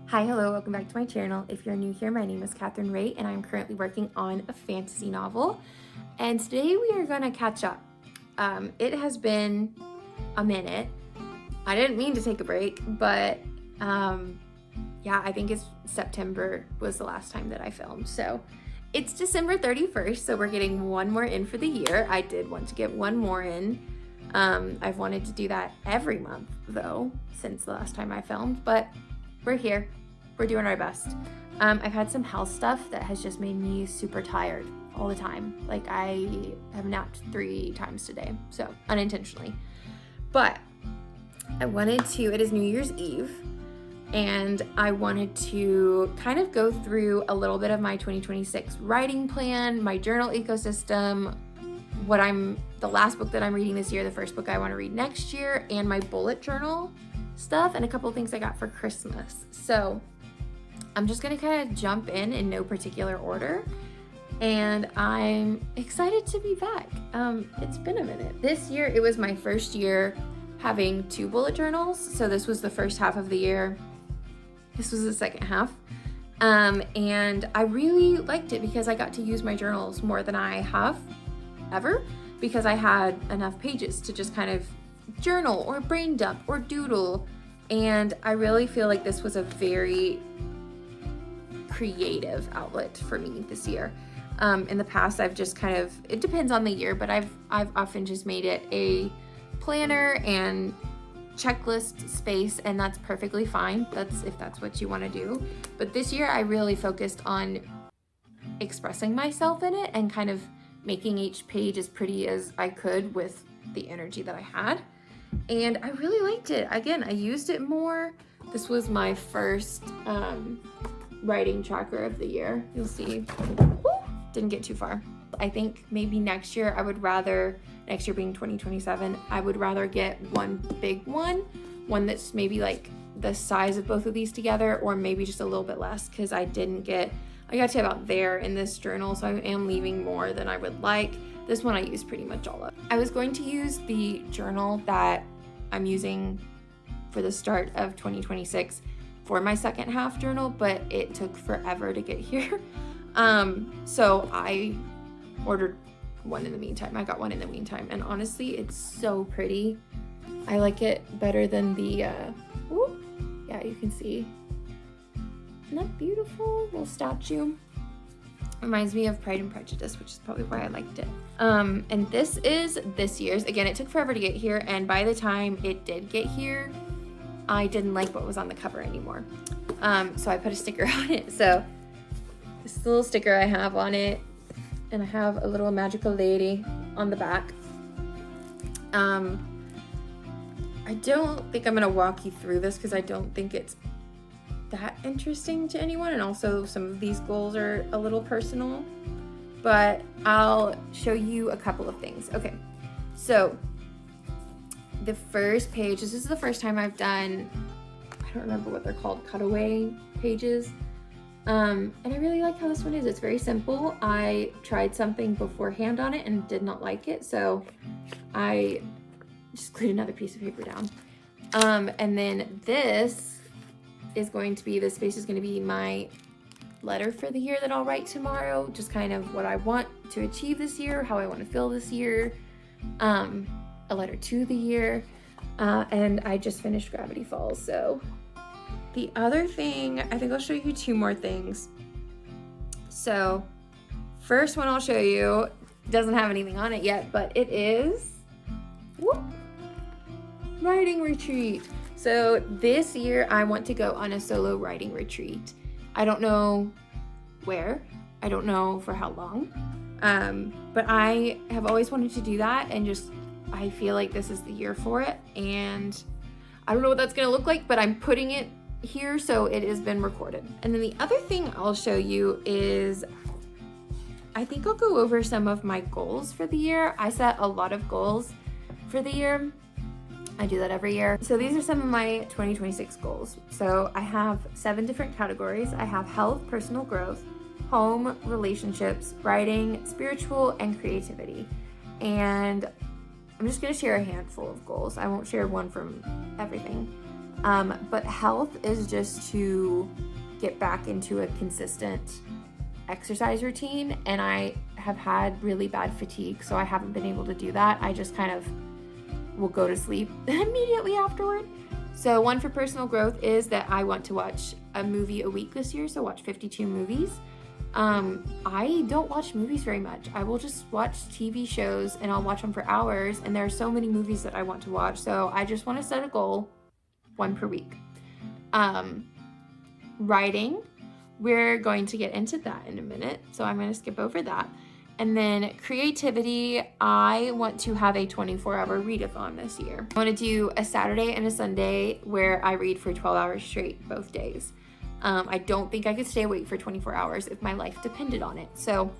Hi, hello, welcome back to my channel. If you're new here, my name is Catherine Ray and I'm currently working on a fantasy novel. And today we are gonna catch up. It has been a minute. I didn't mean to take a break, but yeah, I think it's September was the last time that I filmed. So it's December 31st, so we're getting one more in for the year. I did want to get one more in. I've wanted to do that every month though, since the last time I filmed, but we're here. We're doing our best. I've had some health stuff that has just made me super tired all the time. Like I have napped 3 times today, so unintentionally. But I wanted to, it is New Year's Eve, and I wanted to kind of go through a little bit of my 2026 writing plan, my journal ecosystem, the last book that I'm reading this year, the first book I want to read next year, and my bullet journal stuff, and a couple of things I got for Christmas. So I'm just gonna kind of jump in no particular order, and I'm excited to be back. It's been a minute. This year, it was my first year having 2 bullet journals. So this was the first half of the year. This was the second half. And I really liked it because I got to use my journals more than I have ever, because I had enough pages to just kind of journal or brain dump or doodle. And I really feel like this was a very creative outlet for me this year. In the past, I've just kind of, it depends on the year, but I've often just made it a planner and checklist space, and that's perfectly fine. If that's what you want to do. But this year I really focused on expressing myself in it and kind of making each page as pretty as I could with the energy that I had. And I really liked it. Again, I used it more. This was my first writing tracker of the year. You'll see. Woo! Didn't get too far. I think maybe next year next year being 2027, I would rather get one big one that's maybe like the size of both of these together, or maybe just a little bit less, because I got to about there in this journal, so I am leaving more than I would like. This one I used pretty much all of. I was going to use the journal that I'm using for the start of 2026 for my second half journal, but it took forever to get here. So I ordered one in the meantime. I got one in the meantime, and honestly, it's so pretty. I like it better than the, yeah, you can see. Isn't that beautiful? Little statue. Reminds me of Pride and Prejudice, which is probably why I liked it. And this is this year's. Again, it took forever to get here, and by the time it did get here, I didn't like what was on the cover anymore. So I put a sticker on it. So this little sticker I have on it, and I have a little magical lady on the back. I don't think I'm gonna walk you through this because I don't think it's that interesting to anyone, and also some of these goals are a little personal, but I'll show you a couple of things. Okay, so the first page, this is the first time I've done, I don't remember what they're called, cutaway pages. And I really like how this one is. It's very simple. I tried something beforehand on it and did not like it, so I just glued another piece of paper down. And then this space is going to be my letter for the year that I'll write tomorrow. Just kind of what I want to achieve this year, how I want to feel this year, a letter to the year. And I just finished Gravity Falls, so the other thing, I think I'll show you 2 more things. So first one I'll show you doesn't have anything on it yet, but it is writing retreat. So this year I want to go on a solo writing retreat. I don't know where, I don't know for how long, but I have always wanted to do that, and just I feel like this is the year for it. And I don't know what that's gonna look like, but I'm putting it here, so it has been recorded. And then the other thing I'll show you is, I think I'll go over some of my goals for the year. I set a lot of goals for the year. I do that every year. So these are some of my 2026 goals. So I have 7 different categories. I have health, personal growth, home, relationships, writing, spiritual, and creativity. And I'm just gonna share a handful of goals. I won't share one from everything. But health is just to get back into a consistent exercise routine, and I have had really bad fatigue, so I haven't been able to do that. I just kind of will go to sleep immediately afterward. So one for personal growth is that I want to watch a movie a week this year, so watch 52 movies. I don't watch movies very much. I will just watch TV shows and I'll watch them for hours, and there are so many movies that I want to watch, so I just want to set a goal, one per week. Writing, we're going to get into that in a minute, so I'm going to skip over that. And then creativity, I want to have a 24-hour readathon this year. I want to do a Saturday and a Sunday where I read for 12 hours straight both days. I don't think I could stay awake for 24 hours if my life depended on it. So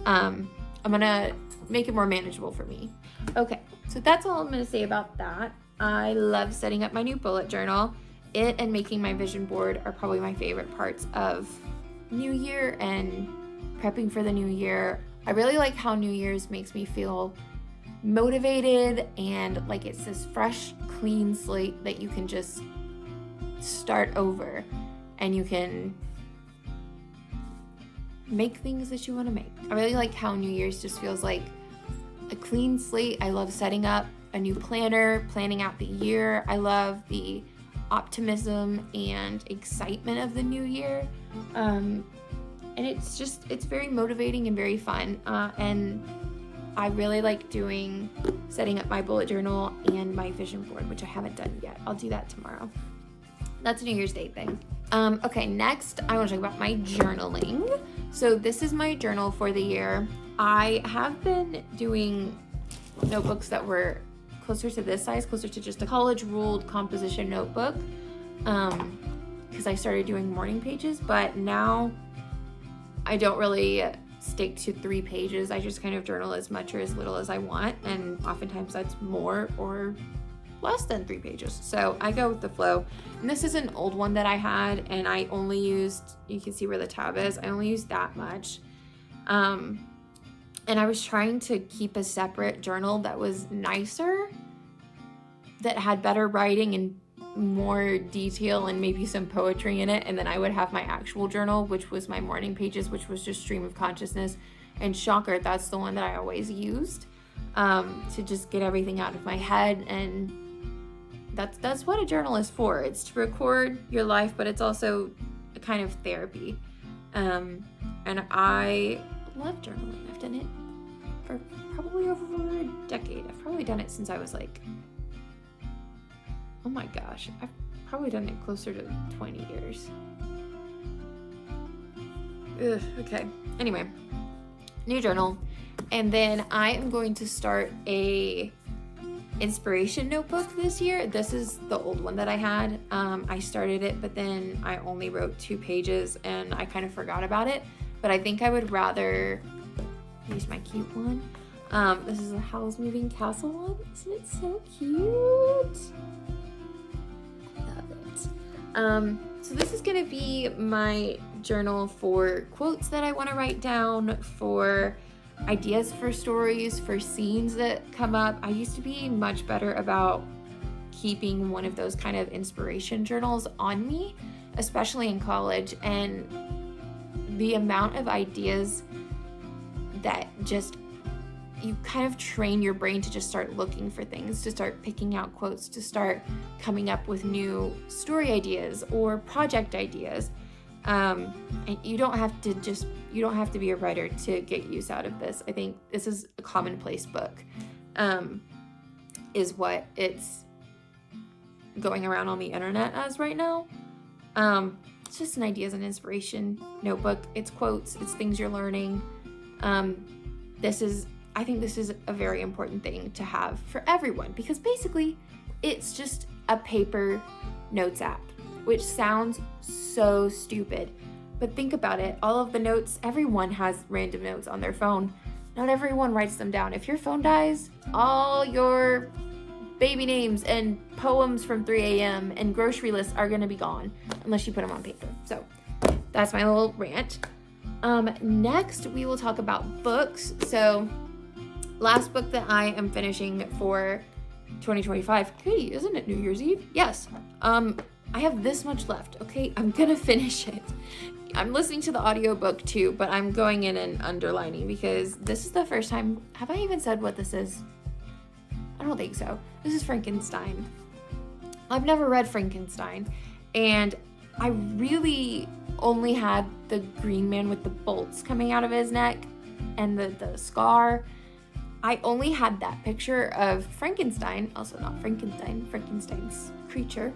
I'm going to make it more manageable for me. Okay, so that's all I'm going to say about that. I love setting up my new bullet journal. It and making my vision board are probably my favorite parts of New Year and prepping for the new year. I really like how New Year's makes me feel motivated and like it's this fresh, clean slate that you can just start over and you can make things that you want to make. I really like how New Year's just feels like a clean slate. I love setting up a new planner, planning out the year. I love the optimism and excitement of the new year. And it's very motivating and very fun. And I really like setting up my bullet journal and my vision board, which I haven't done yet. I'll do that tomorrow. That's a New Year's Day thing. Okay, next I want to talk about my journaling. So this is my journal for the year. I have been doing notebooks that were closer to this size, closer to just a college ruled composition notebook, because I started doing morning pages, but now I don't really stick to 3 pages. I just kind of journal as much or as little as I want, and oftentimes that's more or less than 3 pages. So I go with the flow. And this is an old one that I had, and I only used, you can see where the tab is, I only used that much. And I was trying to keep a separate journal that was nicer, that had better writing and more detail and maybe some poetry in it, and then I would have my actual journal, which was my morning pages, which was just stream of consciousness. And shocker, that's the one that I always used to just get everything out of my head. And that's what a journal is for. It's to record your life, but it's also a kind of therapy. And I love journaling. I've done it for probably over a decade. I've probably done it since I was like, oh my gosh, I've probably done it closer to 20 years. Ugh, okay. Anyway, new journal. And then I am going to start a inspiration notebook this year. This is the old one that I had. I started it, but then I only wrote 2 pages and I kind of forgot about it. But I think I would rather use my cute one. This is a Howl's Moving Castle one. Isn't it so cute? So this is gonna be my journal for quotes that I want to write down, for ideas for stories, for scenes that come up. I used to be much better about keeping one of those kind of inspiration journals on me, especially in college, and the amount of ideas that just, you kind of train your brain to just start looking for things, to start picking out quotes, to start coming up with new story ideas or project ideas. And you don't have to be a writer to get use out of this. I think this is a commonplace book, is what it's going around on the internet as right now. It's just an ideas and inspiration notebook. It's quotes, it's things you're learning. I think this is a very important thing to have for everyone, because basically it's just a paper notes app, which sounds so stupid, but think about it. All of the notes, everyone has random notes on their phone. Not everyone writes them down. If your phone dies, all your baby names and poems from 3 a.m. and grocery lists are gonna be gone unless you put them on paper. So that's my little rant. Next, we will talk about books. So last book that I am finishing for 2025. Hey, isn't it New Year's Eve? Yes. I have this much left, okay? I'm gonna finish it. I'm listening to the audiobook too, but I'm going in and underlining because this is the first time. Have I even said what this is? I don't think so. This is Frankenstein. I've never read Frankenstein, and I really only had the green man with the bolts coming out of his neck and the scar. I only had that picture of Frankenstein, also not Frankenstein, Frankenstein's creature,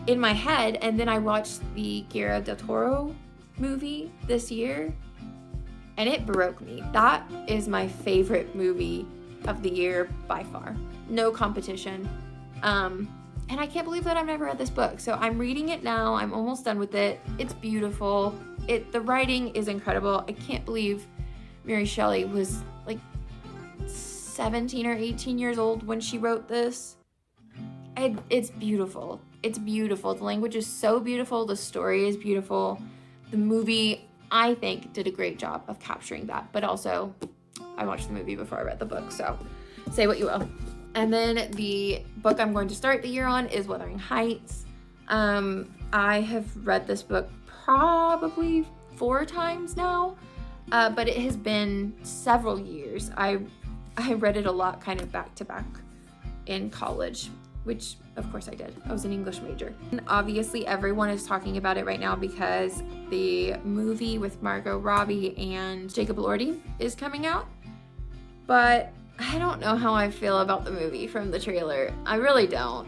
in my head, and then I watched the Guillermo del Toro movie this year, and it broke me. That is my favorite movie of the year by far. No competition. And I can't believe that I've never read this book. So I'm reading it now. I'm almost done with it. It's beautiful. The writing is incredible. I can't believe Mary Shelley was like 17 or 18 years old when she wrote this. It's beautiful. It's beautiful. The language is so beautiful. The story is beautiful. The movie, I think, did a great job of capturing that. But also, I watched the movie before I read the book, so say what you will. And then the book I'm going to start the year on is Wuthering Heights. I have read this book probably 4 times now, but it has been several years. I read it a lot kind of back to back in college, which of course I did. I was an English major. And obviously everyone is talking about it right now because the movie with Margot Robbie and Jacob Elordi is coming out. But I don't know how I feel about the movie from the trailer. I really don't.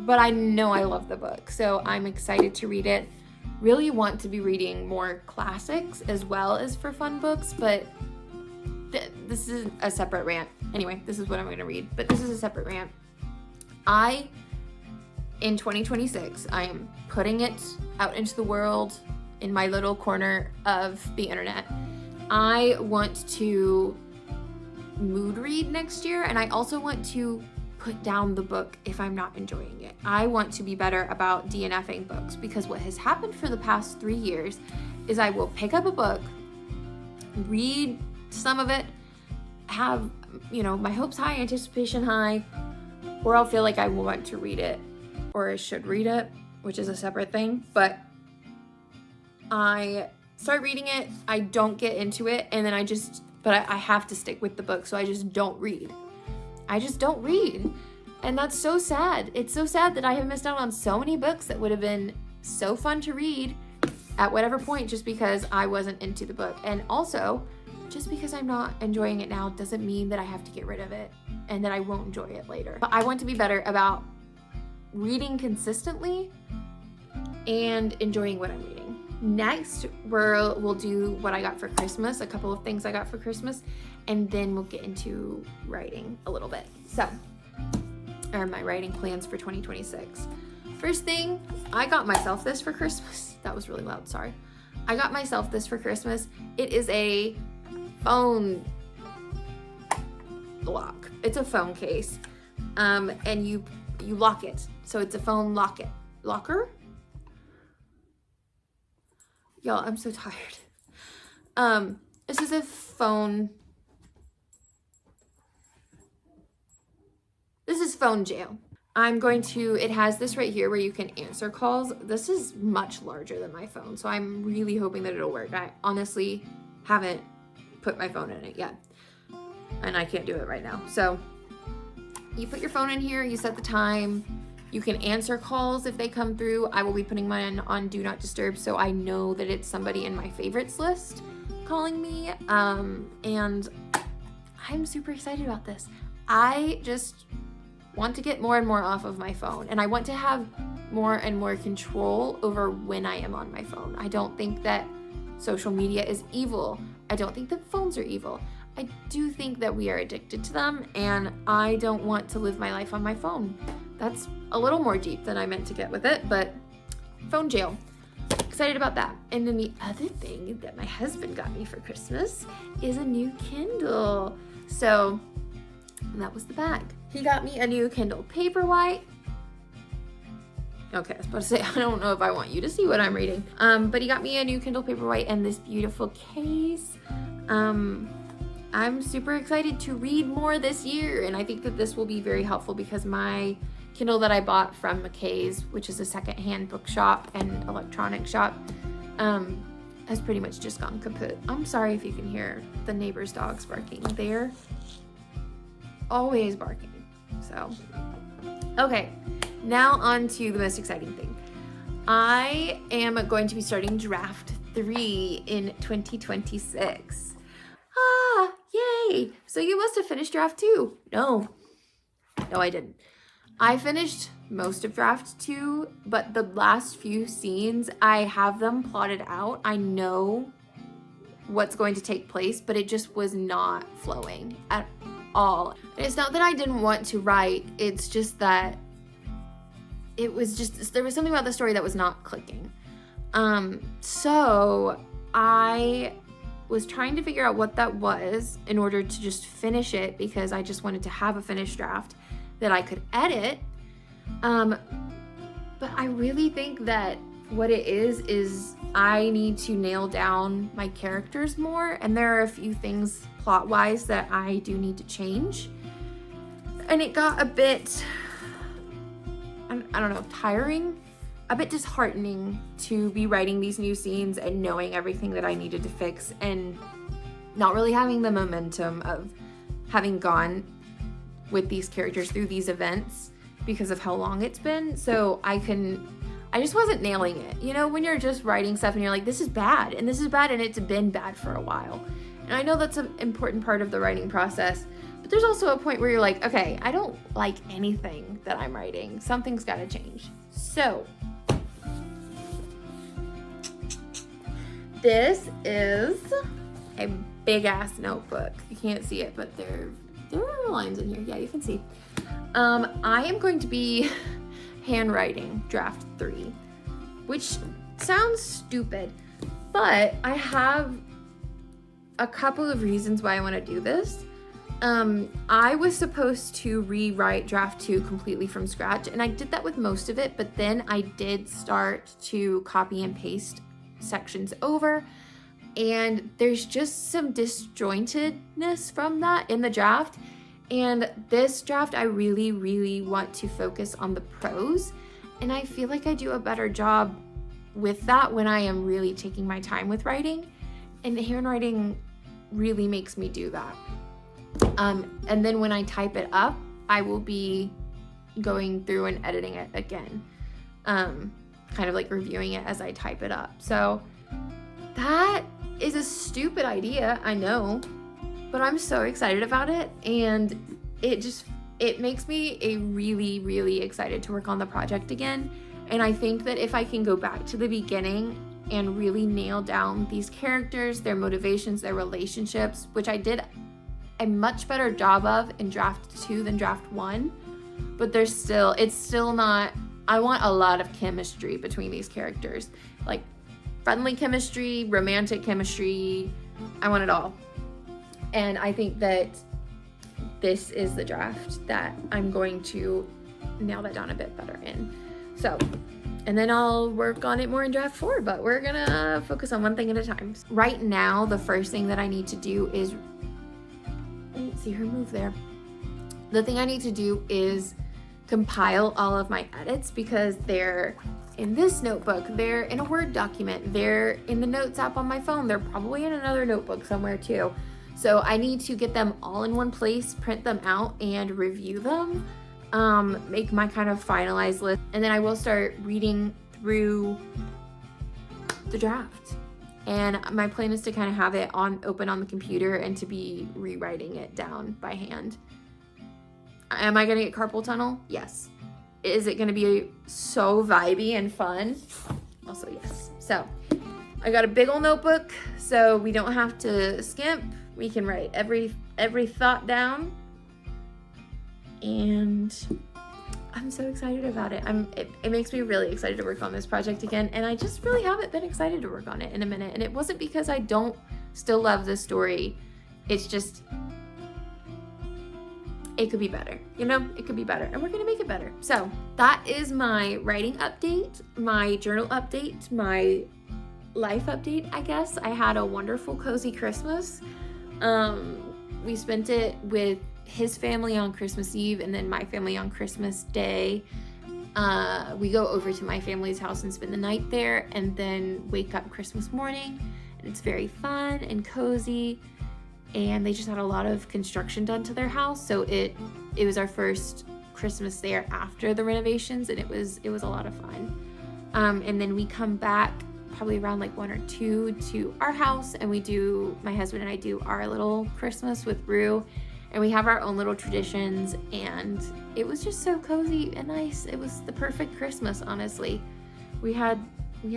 But I know I love the book, so I'm excited to read it. Really want to be reading more classics as well as for fun books, but this is a separate rant. Anyway, this is what I'm going to read, but this is a separate rant. In 2026, I am putting it out into the world in my little corner of the internet. I want to mood read next year, and I also want to put down the book if I'm not enjoying it. I want to be better about DNFing books, because what has happened for the past 3 years is I will pick up a book, read some of it, have, my hopes high, anticipation high, or I'll feel like I want to read it or I should read it, which is a separate thing, but I start reading it, I don't get into it, and then I have to stick with the book, so I just don't read. And that's so sad. It's so sad that I have missed out on so many books that would have been so fun to read at whatever point just because I wasn't into the book. And also, just because I'm not enjoying it now doesn't mean that I have to get rid of it and that I won't enjoy it later. But I want to be better about reading consistently and enjoying what I'm reading. Next, we'll do what I got for Christmas, a couple of things I got for Christmas, and then we'll get into writing a little bit. So, or my writing plans for 2026. First thing, I got myself this for Christmas. That was really loud, sorry. I got myself this for Christmas. It is a phone lock. It's a phone case, and you lock it. So it's a phone locker. Y'all, I'm so tired. This is a phone. This is phone jail. It has this right here where you can answer calls. This is much larger than my phone, so I'm really hoping that it'll work. I honestly haven't put my phone in it yet, and I can't do it right now. So you put your phone in here, you set the time, you can answer calls if they come through. I will be putting mine on Do Not Disturb, so I know that it's somebody in my favorites list calling me, and I'm super excited about this. I just want to get more and more off of my phone, and I want to have more and more control over when I am on my phone. I don't think that social media is evil. I don't think that phones are evil. I do think that we are addicted to them, and I don't want to live my life on my phone. That's a little more deep than I meant to get with it, but phone jail. Excited about that. And then the other thing that my husband got me for Christmas is a new Kindle. So that was the bag. He got me a new Kindle Paperwhite. Okay, I was about to say, I don't know if I want you to see what I'm reading. But he got me a new Kindle Paperwhite and this beautiful case. I'm super excited to read more this year, and I think that this will be very helpful because my Kindle that I bought from McKay's, which is a secondhand bookshop and electronic shop, has pretty much just gone kaput. I'm sorry if you can hear the neighbor's dogs barking. They're always barking. So, okay, now on to the most exciting thing. I am going to be starting draft 3 in 2026. Ah, yay! So you must have finished draft 2. No, I didn't. I finished most of draft 2, but the last few scenes, I have them plotted out. I know what's going to take place, but it just was not flowing at all. And it's not that I didn't want to write, it's just that it was just, there was something about the story that was not clicking. So I was trying to figure out what that was in order to just finish it, because I just wanted to have a finished draft that I could edit. But I really think that what it is I need to nail down my characters more, and there are a few things plot-wise that I do need to change. And it got a bit, I don't know, tiring, a bit disheartening to be writing these new scenes and knowing everything that I needed to fix and not really having the momentum of having gone with these characters through these events because of how long it's been. So I just wasn't nailing it. You know, when you're just writing stuff and you're like, this is bad and this is bad and it's been bad for a while. And I know that's an important part of the writing process, but there's also a point where you're like, okay, I don't like anything that I'm writing. Something's got to change. So this is a big ass notebook. You can't see it, but there are lines in here. Yeah, you can see. I am going to be handwriting draft 3, which sounds stupid, but I have a couple of reasons why I want to do this. I was supposed to rewrite draft 2 completely from scratch, and I did that with most of it, but then I did start to copy and paste sections over, and there's just some disjointedness from that in the draft. And this draft, I really, really want to focus on the prose, and I feel like I do a better job with that when I am really taking my time with writing, and the handwriting really makes me do that. And then when I type it up, I will be going through and editing it again, kind of like reviewing it as I type it up. So that is a stupid idea, I know, but I'm so excited about it, and it makes me really, really excited to work on the project again. And I think that if I can go back to the beginning and really nail down these characters, their motivations, their relationships, which I did a much better job of in draft 2 than draft 1, but it's still not, I want a lot of chemistry between these characters, like friendly chemistry, romantic chemistry, I want it all. And I think that this is the draft that I'm going to nail that down a bit better in. So, and then I'll work on it more in draft 4, but we're gonna focus on one thing at a time. Right now, the first thing that I need to do is, I didn't see her move there. The thing I need to do is compile all of my edits, because they're in this notebook, they're in a Word document, they're in the notes app on my phone, they're probably in another notebook somewhere too. So I need to get them all in one place, print them out, and review them, make my kind of finalized list, and then I will start reading through the draft. And my plan is to kind of have it open on the computer and to be rewriting it down by hand. Am I gonna get carpal tunnel? Yes. Is it gonna be so vibey and fun? Also yes. So I got a big old notebook, so we don't have to skimp. We can write every thought down, and I'm so excited about it. It makes me really excited to work on this project again, and I just really haven't been excited to work on it in a minute. And it wasn't because I don't still love this story. It's just, it could be better, you know? It could be better, and we're gonna make it better. So that is my writing update, my journal update, my life update, I guess. I had a wonderful, cozy Christmas. we spent it with his family on Christmas Eve and then my family on Christmas Day. We go over to my family's house and spend the night there and then wake up Christmas morning, and it's very fun and cozy. And they just had a lot of construction done to their house, so it was our first Christmas there after the renovations, and it was a lot of fun. And then we come back probably around like 1 or 2 to our house, and my husband and I do our little Christmas with Rue, and we have our own little traditions, and it was just so cozy and nice. It was the perfect Christmas, honestly. We had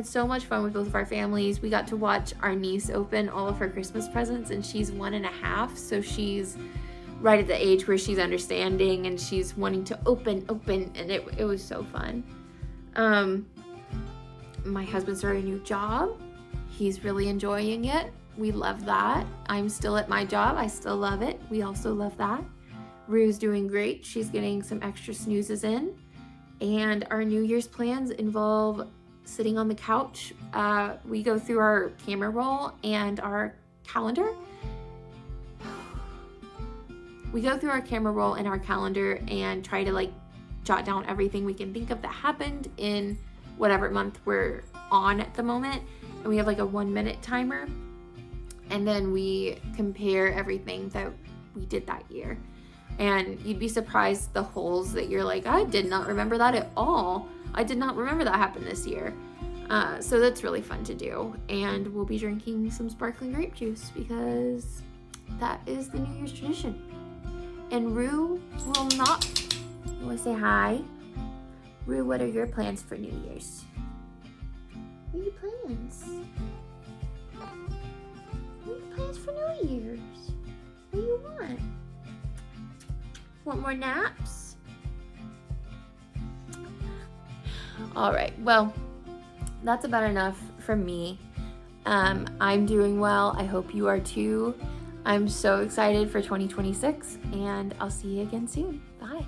so much fun with both of our families. We got to watch our niece open all of her Christmas presents, and she's 1.5, so she's right at the age where she's understanding and she's wanting to open, and it was so fun. My husband started a new job. He's really enjoying it. We love that. I'm still at my job. I still love it. We also love that. Rue's doing great. She's getting some extra snoozes in. And our New Year's plans involve sitting on the couch. We go through our camera roll and our calendar. We go through our camera roll and our calendar and try to like jot down everything we can think of that happened in whatever month we're on at the moment. And we have like a 1-minute timer. And then we compare everything that we did that year. And you'd be surprised the holes that you're like, I did not remember that at all. I did not remember that happened this year. So that's really fun to do. And we'll be drinking some sparkling grape juice because that is the New Year's tradition. And Rue will not. You want to say hi? Rue, what are your plans for New Year's? What are your plans? What are your plans for New Year's? What do you want? Want more naps? All right, well, that's about enough from me. I'm doing well. I hope you are too. I'm so excited for 2026, and I'll see you again soon. Bye.